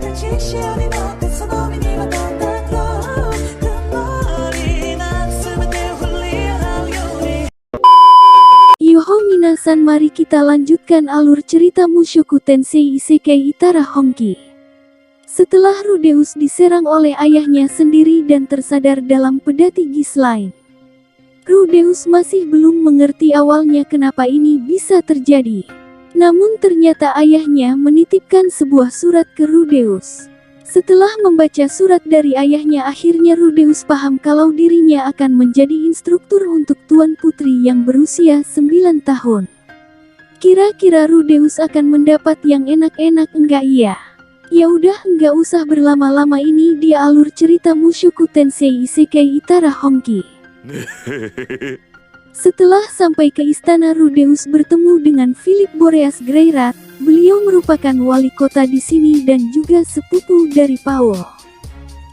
Yoho minasan, mari kita lanjutkan alur cerita Mushoku Tensei Isekai Itara Honki. Setelah Rudeus diserang oleh ayahnya sendiri dan tersadar dalam pedati Gisline, Rudeus masih belum mengerti awalnya kenapa ini bisa terjadi. Namun ternyata ayahnya menitipkan sebuah surat ke Rudeus. Setelah membaca surat dari ayahnya, akhirnya Rudeus paham kalau dirinya akan menjadi instruktur untuk Tuan Putri yang berusia 9 tahun. Kira-kira Rudeus akan mendapat yang enak-enak enggak ya? Ya udah, enggak usah berlama-lama, ini dia alur cerita Mushoku Tensei Isekai Itara Honki. Setelah sampai ke istana, Rudeus bertemu dengan Philip Boreas Greirat. Beliau merupakan wali kota di sini dan juga sepupu dari Paul.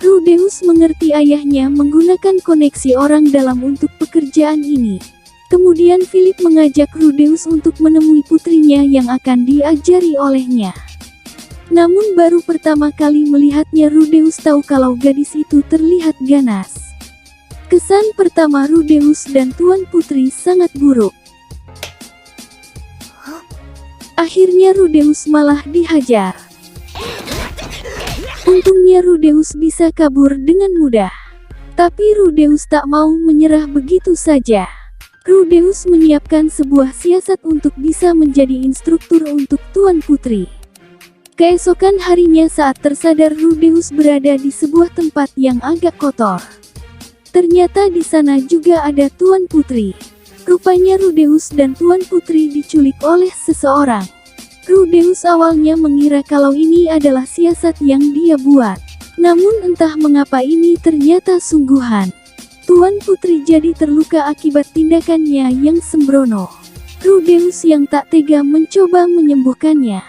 Rudeus mengerti ayahnya menggunakan koneksi orang dalam untuk pekerjaan ini. Kemudian Philip mengajak Rudeus untuk menemui putrinya yang akan diajari olehnya. Namun baru pertama kali melihatnya, Rudeus tahu kalau gadis itu terlihat ganas. Kesan pertama Rudeus dan Tuan Putri sangat buruk. Akhirnya Rudeus malah dihajar. Untungnya Rudeus bisa kabur dengan mudah. Tapi Rudeus tak mau menyerah begitu saja. Rudeus menyiapkan sebuah siasat untuk bisa menjadi instruktur untuk Tuan Putri. Keesokan harinya saat tersadar, Rudeus berada di sebuah tempat yang agak kotor. Ternyata di sana juga ada Tuan Putri. Rupanya Rudeus dan Tuan Putri diculik oleh seseorang. Rudeus awalnya mengira kalau ini adalah siasat yang dia buat. Namun entah mengapa ini ternyata sungguhan. Tuan Putri jadi terluka akibat tindakannya yang sembrono. Rudeus yang tak tega mencoba menyembuhkannya.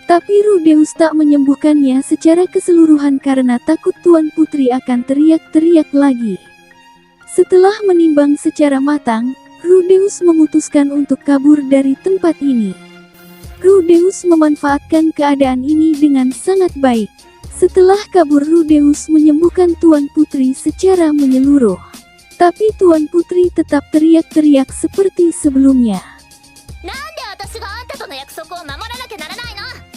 Tapi Rudeus tak menyembuhkannya secara keseluruhan karena takut Tuan Putri akan teriak-teriak lagi. Setelah menimbang secara matang, Rudeus memutuskan untuk kabur dari tempat ini. Rudeus memanfaatkan keadaan ini dengan sangat baik. Setelah kabur, Rudeus menyembuhkan Tuan Putri secara menyeluruh. Tapi Tuan Putri tetap teriak-teriak seperti sebelumnya.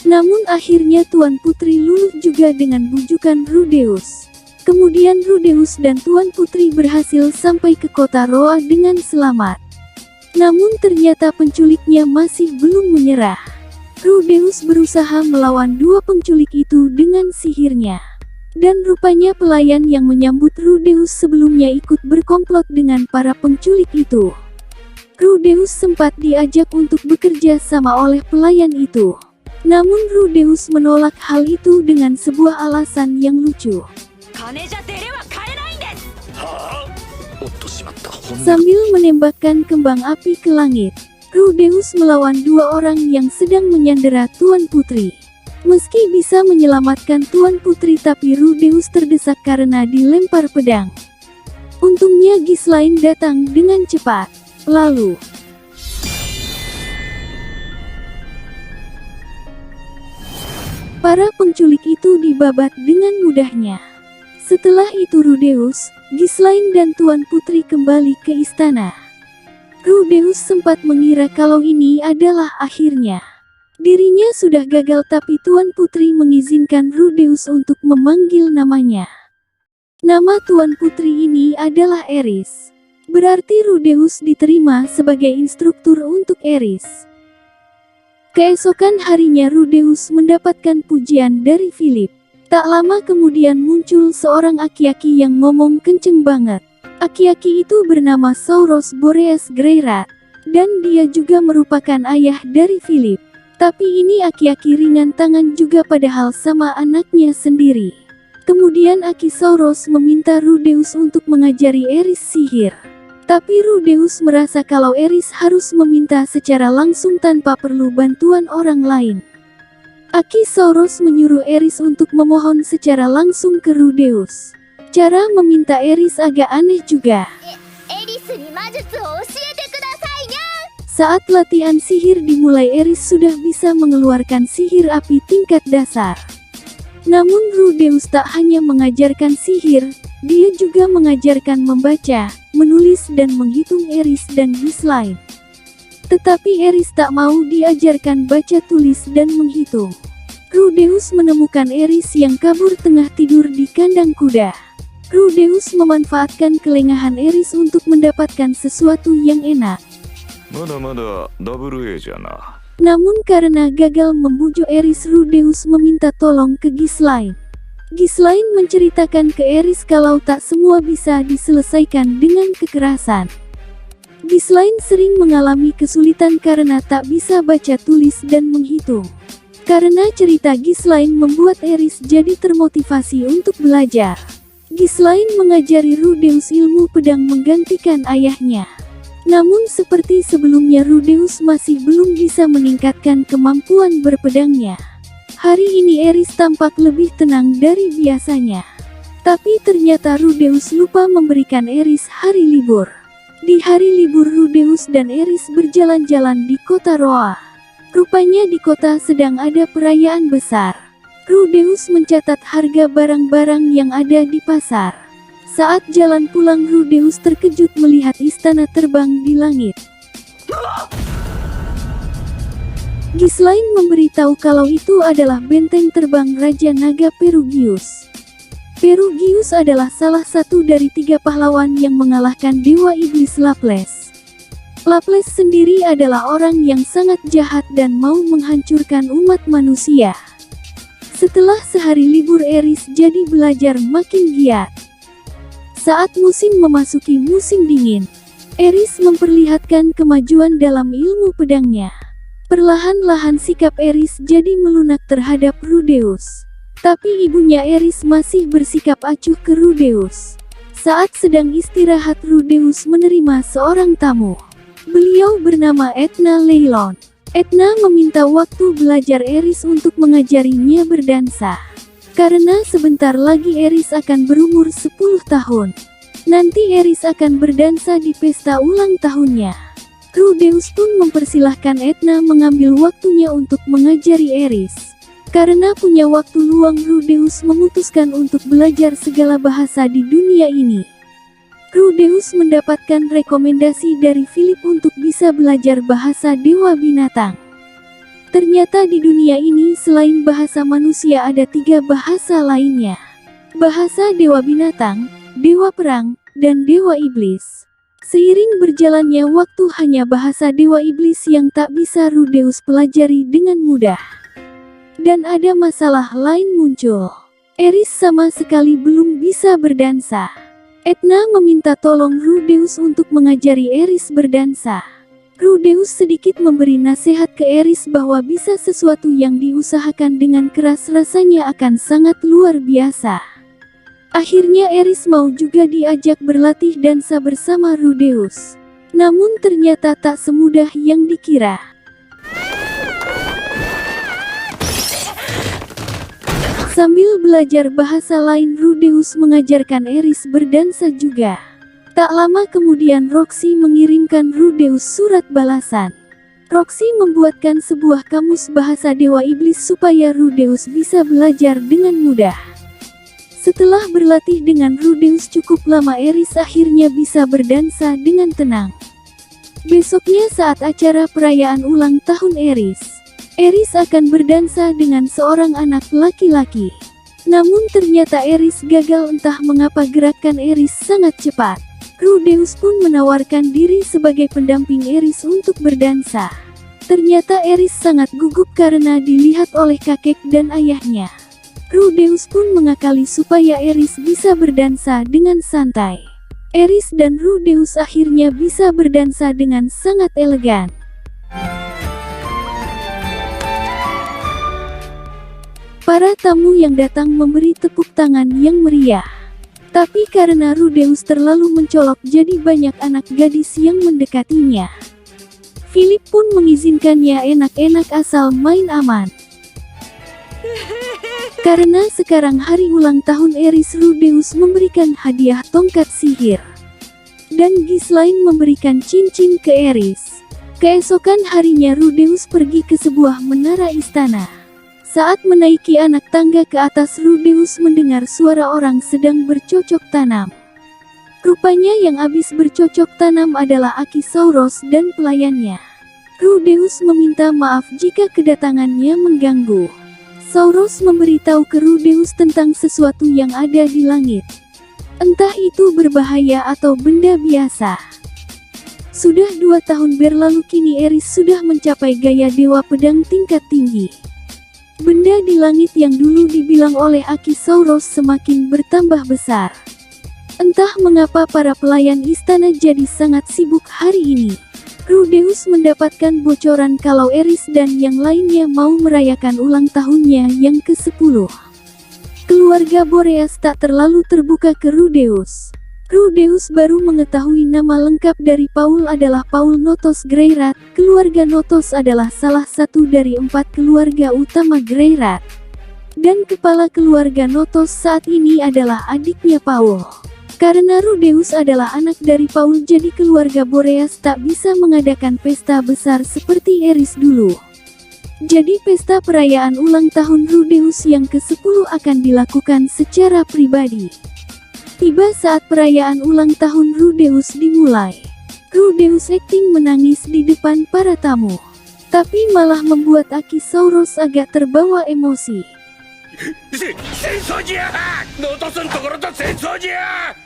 Namun akhirnya Tuan Putri luluh juga dengan bujukan Rudeus. Kemudian Rudeus dan Tuan Putri berhasil sampai ke kota Roa dengan selamat. Namun ternyata penculiknya masih belum menyerah. Rudeus berusaha melawan dua penculik itu dengan sihirnya. Dan rupanya pelayan yang menyambut Rudeus sebelumnya ikut berkomplot dengan para penculik itu. Rudeus sempat diajak untuk bekerja sama oleh pelayan itu. Namun Rudeus menolak hal itu dengan sebuah alasan yang lucu. Sambil menembakkan kembang api ke langit, Rudeus melawan dua orang yang sedang menyandera Tuan Putri. Meski bisa menyelamatkan Tuan Putri, tapi Rudeus terdesak karena dilempar pedang. Untungnya Gisline datang dengan cepat. Lalu para penculik itu dibabat dengan mudahnya. Setelah itu Rudeus, Gisline dan Tuan Putri kembali ke istana. Rudeus sempat mengira kalau ini adalah akhirnya. Dirinya sudah gagal, tapi Tuan Putri mengizinkan Rudeus untuk memanggil namanya. Nama Tuan Putri ini adalah Eris. Berarti Rudeus diterima sebagai instruktur untuk Eris. Keesokan harinya Rudeus mendapatkan pujian dari Philip. Tak lama kemudian muncul seorang aki-aki yang ngomong kenceng banget. Aki-aki itu bernama Sauros Boreas Greirat, dan dia juga merupakan ayah dari Philip. Tapi ini aki-aki ringan tangan juga, padahal sama anaknya sendiri. Kemudian Aki Sauros meminta Rudeus untuk mengajari Eris sihir. Tapi Rudeus merasa kalau Eris harus meminta secara langsung tanpa perlu bantuan orang lain. Aki Sauros menyuruh Eris untuk memohon secara langsung ke Rudeus. Cara meminta Eris agak aneh juga. Saat latihan sihir dimulai, Eris sudah bisa mengeluarkan sihir api tingkat dasar. Namun Rudeus tak hanya mengajarkan sihir, dia juga mengajarkan membaca, menulis dan menghitung Eris dan Ghislaine. Tetapi Eris tak mau diajarkan baca tulis dan menghitung. Rudeus menemukan Eris yang kabur tengah tidur di kandang kuda. Rudeus memanfaatkan kelengahan Eris untuk mendapatkan sesuatu yang enak. Namun karena gagal membujuk Eris, Rudeus meminta tolong ke Ghislaine. Ghislaine menceritakan ke Eris kalau tak semua bisa diselesaikan dengan kekerasan. Ghislaine sering mengalami kesulitan karena tak bisa baca tulis dan menghitung. Karena cerita Ghislaine membuat Eris jadi termotivasi untuk belajar. Ghislaine mengajari Rudeus ilmu pedang menggantikan ayahnya. Namun seperti sebelumnya, Rudeus masih belum bisa meningkatkan kemampuan berpedangnya. Hari ini Eris tampak lebih tenang dari biasanya. Tapi ternyata Rudeus lupa memberikan Eris hari libur. Di hari libur Rudeus dan Eris berjalan-jalan di kota Roa. Rupanya di kota sedang ada perayaan besar. Rudeus mencatat harga barang-barang yang ada di pasar. Saat jalan pulang, Rudeus terkejut melihat istana terbang di langit. Ghislaine memberitahu kalau itu adalah benteng terbang Raja Naga Perugius. Perugius adalah salah satu dari 3 pahlawan yang mengalahkan Dewa Iblis Laples. Laples sendiri adalah orang yang sangat jahat dan mau menghancurkan umat manusia. Setelah sehari libur, Eris jadi belajar makin giat. Saat musim memasuki musim dingin, Eris memperlihatkan kemajuan dalam ilmu pedangnya. Perlahan-lahan sikap Eris jadi melunak terhadap Rudeus. Tapi ibunya Eris masih bersikap acuh ke Rudeus. Saat sedang istirahat, Rudeus menerima seorang tamu. Beliau bernama Etna Leylon. Etna meminta waktu belajar Eris untuk mengajarinya berdansa. Karena sebentar lagi Eris akan berumur 10 tahun. Nanti Eris akan berdansa di pesta ulang tahunnya. Rudeus pun mempersilahkan Etna mengambil waktunya untuk mengajari Eris. Karena punya waktu luang, Rudeus memutuskan untuk belajar segala bahasa di dunia ini. Rudeus mendapatkan rekomendasi dari Philip untuk bisa belajar bahasa Dewa Binatang. Ternyata di dunia ini selain bahasa manusia ada 3 bahasa lainnya. Bahasa Dewa Binatang, Dewa Perang, dan Dewa Iblis. Seiring berjalannya waktu, hanya bahasa Dewa Iblis yang tak bisa Rudeus pelajari dengan mudah. Dan ada masalah lain muncul. Eris sama sekali belum bisa berdansa. Etna meminta tolong Rudeus untuk mengajari Eris berdansa. Rudeus sedikit memberi nasihat ke Eris bahwa bisa sesuatu yang diusahakan dengan keras rasanya akan sangat luar biasa. Akhirnya Eris mau juga diajak berlatih dansa bersama Rudeus. Namun ternyata tak semudah yang dikira. Sambil belajar bahasa lain, Rudeus mengajarkan Eris berdansa juga. Tak lama kemudian Roxy mengirimkan Rudeus surat balasan. Roxy membuatkan sebuah kamus bahasa Dewa Iblis supaya Rudeus bisa belajar dengan mudah. Setelah berlatih dengan Rudeus cukup lama, Eris akhirnya bisa berdansa dengan tenang. Besoknya saat acara perayaan ulang tahun Eris akan berdansa dengan seorang anak laki-laki. Namun ternyata Eris gagal, entah mengapa gerakan Eris sangat cepat. Rudeus pun menawarkan diri sebagai pendamping Eris untuk berdansa. Ternyata Eris sangat gugup karena dilihat oleh kakek dan ayahnya. Rudeus pun mengakali supaya Eris bisa berdansa dengan santai. Eris dan Rudeus akhirnya bisa berdansa dengan sangat elegan. Para tamu yang datang memberi tepuk tangan yang meriah. Tapi karena Rudeus terlalu mencolok, jadi banyak anak gadis yang mendekatinya. Philip pun mengizinkannya enak-enak asal main aman. Karena sekarang hari ulang tahun Eris, Rudeus memberikan hadiah tongkat sihir. Dan Ghislaine memberikan cincin ke Eris. Keesokan harinya Rudeus pergi ke sebuah menara istana. Saat menaiki anak tangga ke atas, Rudeus mendengar suara orang sedang bercocok tanam. Rupanya yang habis bercocok tanam adalah Akisauros dan pelayannya. Rudeus meminta maaf jika kedatangannya mengganggu. Sauros memberitahu ke Rudeus tentang sesuatu yang ada di langit. Entah itu berbahaya atau benda biasa. Sudah 2 tahun berlalu, kini Eris sudah mencapai gaya dewa pedang tingkat tinggi. Benda di langit yang dulu dibilang oleh Akisauros semakin bertambah besar. Entah mengapa para pelayan istana jadi sangat sibuk hari ini. Rudeus mendapatkan bocoran kalau Eris dan yang lainnya mau merayakan ulang tahunnya yang ke-10. Keluarga Boreas tak terlalu terbuka ke Rudeus. Rudeus baru mengetahui nama lengkap dari Paul adalah Paul Notos Greyrat. Keluarga Notos adalah salah satu dari 4 keluarga utama Greyrat. Dan kepala keluarga Notos saat ini adalah adiknya Paul. Karena Rudeus adalah anak dari Paul, jadi keluarga Boreas tak bisa mengadakan pesta besar seperti Eris dulu. Jadi pesta perayaan ulang tahun Rudeus yang ke-10 akan dilakukan secara pribadi. Tiba saat perayaan ulang tahun Rudeus dimulai. Rudeus akting menangis di depan para tamu. Tapi malah membuat Akisauros agak terbawa emosi.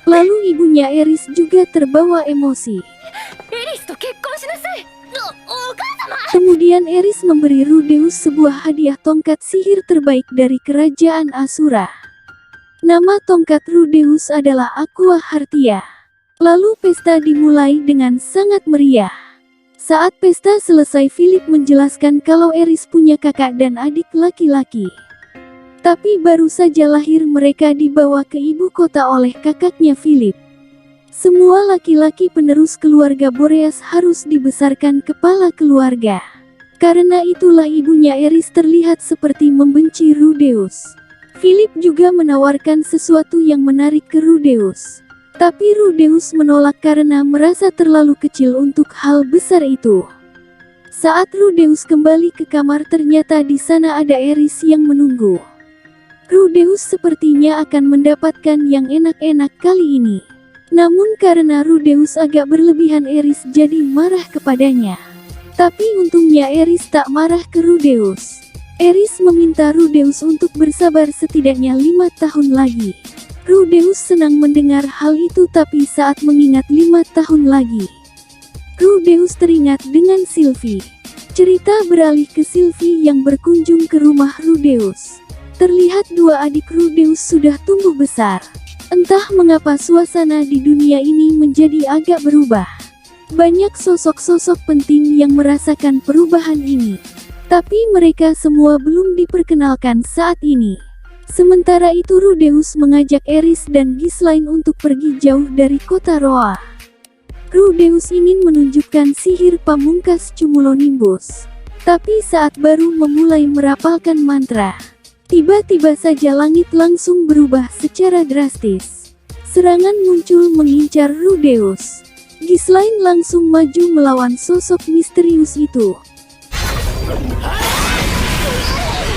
Lalu ibunya Eris juga terbawa emosi. Kemudian Eris memberi Rudeus sebuah hadiah tongkat sihir terbaik dari kerajaan Asura. Nama tongkat Rudeus adalah Aqua Hartia. Lalu pesta dimulai dengan sangat meriah. Saat pesta selesai, Philip menjelaskan kalau Eris punya kakak dan adik laki-laki. Tapi baru saja lahir, mereka dibawa ke ibu kota oleh kakaknya Philip. Semua laki-laki penerus keluarga Boreas harus dibesarkan kepala keluarga. Karena itulah ibunya Eris terlihat seperti membenci Rudeus. Philip juga menawarkan sesuatu yang menarik ke Rudeus. Tapi Rudeus menolak karena merasa terlalu kecil untuk hal besar itu. Saat Rudeus kembali ke kamar, ternyata di sana ada Eris yang menunggu. Rudeus sepertinya akan mendapatkan yang enak-enak kali ini. Namun karena Rudeus agak berlebihan, Eris jadi marah kepadanya. Tapi untungnya Eris tak marah ke Rudeus. Eris meminta Rudeus untuk bersabar setidaknya 5 tahun lagi. Rudeus senang mendengar hal itu, tapi saat mengingat 5 tahun lagi, Rudeus teringat dengan Sylvie. Cerita beralih ke Sylvie yang berkunjung ke rumah Rudeus. Terlihat 2 adik Rudeus sudah tumbuh besar. Entah mengapa suasana di dunia ini menjadi agak berubah. Banyak sosok-sosok penting yang merasakan perubahan ini. Tapi mereka semua belum diperkenalkan saat ini. Sementara itu Rudeus mengajak Eris dan Ghislaine untuk pergi jauh dari kota Roa. Rudeus ingin menunjukkan sihir pamungkas Cumulonimbus. Tapi saat baru memulai merapalkan mantra, tiba-tiba saja langit langsung berubah secara drastis. Serangan muncul mengincar Rudeus. Ghislaine langsung maju melawan sosok misterius itu.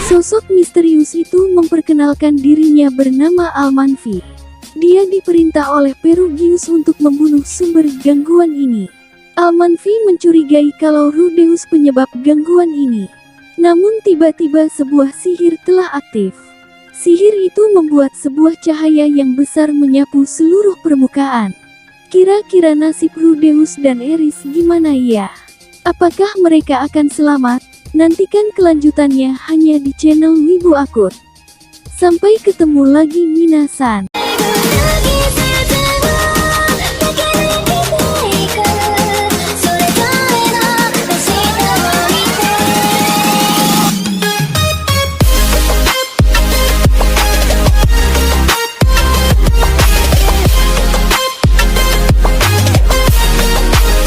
Sosok misterius itu memperkenalkan dirinya bernama Almanfi. Dia diperintah oleh Perugius untuk membunuh sumber gangguan ini. Almanfi mencurigai kalau Rudeus penyebab gangguan ini. Namun tiba-tiba sebuah sihir telah aktif. Sihir itu membuat sebuah cahaya yang besar menyapu seluruh permukaan. Kira-kira nasib Rudeus dan Eris gimana ya? Apakah mereka akan selamat? Nantikan kelanjutannya hanya di channel Wibu Akut. Sampai ketemu lagi minasan.